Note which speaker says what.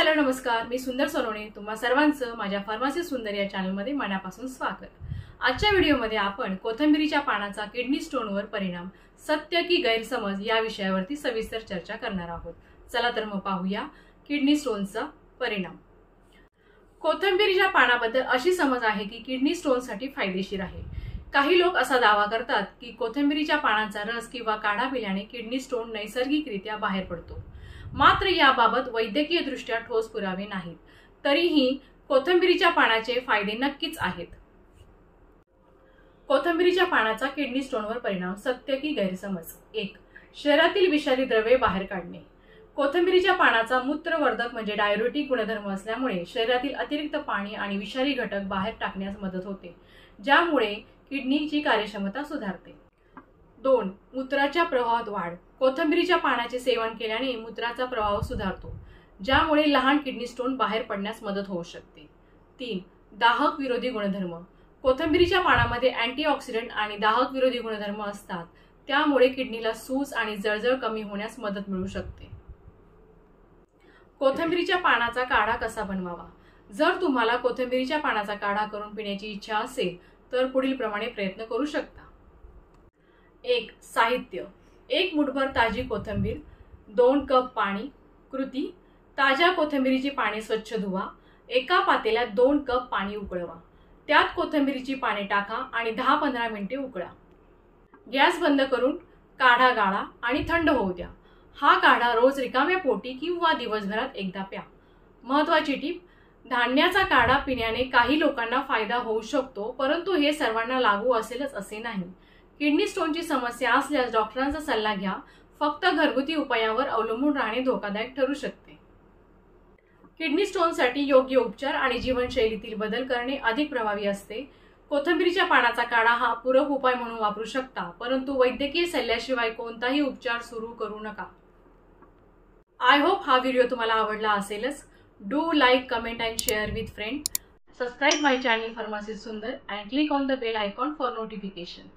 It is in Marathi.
Speaker 1: हॅलो नमस्कार, मी सुंदर सोनवणे तुम्हा सर्वांचं माझ्या फार्मसी सुंदर या चॅनलमध्ये मनापासून स्वागत। आजच्या व्हिडिओमध्ये आपण कोथिंबीरीच्या पानाचा किडनी स्टोनवर परिणाम, सत्य की गैरसमज या विषयावरती सविस्तर चर्चा करणार आहोत। चला तर मग पाहूया किडनी स्टोनचा परिणाम। कोथिंबीरीच्या पानाबद्दल अशी समज आहे की किडनी स्टोनसाठी फायदेशीर आहे। काही लोक असा दावा करतात की कोथिंबीरीच्या पानांचा रस किंवा काढा पिल्याने किडनी स्टोन नैसर्गिकरित्या बाहेर पडतो। मात्र याबाबत वैद्यकीय दृष्ट्या ठोस पुरावे नाहीत। तरीही कोथिंबीरीच्या पानाचे फायदे नक्कीच आहेत। कोथिंबीरीच्या पानाचा किडनी स्टोनवर परिणाम, सत्य की गैरसमज। 1. शरीरातील विषारी द्रव्ये बाहेर काढणे। कोथिंबीरीच्या पानाचा मूत्रवर्धक म्हणजे डायुरेटिक गुणधर्म असल्यामुळे शरीरातील अतिरिक्त पाणी आणि विषारी घटक बाहेर टाकण्यास मदत होते, ज्यामुळे किडनीची कार्यक्षमता सुधारते। 2. मूत्राच्या प्रवाहात वाढ। कोथिंबीरीच्या पानाचे सेवन केल्याने मूत्राचा प्रवाह सुधारतो, ज्यामुळे लहान किडनी स्टोन बाहेर पडण्यास मदत होऊ शकते। 3. दाहक विरोधी गुणधर्म। कोथिंबीरीच्या पानामध्ये अँटीऑक्सिडंट आणि दाहक विरोधी गुणधर्म असतात, त्यामुळे किडनीला सूज आणि जळजळ कमी होण्यास मदत मिळू शकते। कोथिंबीरीच्या पानाचा काढा कसा बनवावा? जर तुम्हाला कोथिंबीरीच्या पानाचा काढा करून पिण्याची इच्छा असेल तर पुढील प्रमाणे प्रयत्न करू शकता। 1. साहित्य: 1 मुठभर ताजी कोथिंबीर, 2 कप पाणी। कृती: ताज्या कोथिंबीरीची पाने स्वच्छ धुवा, एका पातेल्यात 2 कप पाणी उकळवा, त्यात कोथिंबीरीची पाने टाका आणि 10-15 मिनिटे उकळा। गॅस बंद करून काढा गाळा आणि थंड होऊ द्या। हा काढा रोज रिकाम्या पोटी किंवा दिवसभरात एकदा प्या। महत्त्वाची टीप: धान्याचा काढा पिण्याने काही लोकांना फायदा होऊ शकतो, परंतु हे सर्वांना लागू असेलच असे नाही। किडनी स्टोनची समस्या असल्यास डॉक्टरांचा सल्ला घ्या। फक्त घरगुती उपायांवर अवलंबून राहणे धोकादायक ठरू शकते। किडनी स्टोनसाठी योग्य उपचार आणि जीवनशैलीतील बदल करणे अधिक प्रभावी असते। कोथिंबीरीच्या पानाचा काढा हा पूरक उपाय म्हणून वापरू शकता, परंतु वैद्यकीय सल्ल्याशिवाय कोणताही उपचार सुरू करू नका। आय होप हा व्हिडिओ तुम्हाला आवडला असेलच। Do like, comment and share with friend. Subscribe my channel Pharmacy Sundar and click on the bell icon for notification.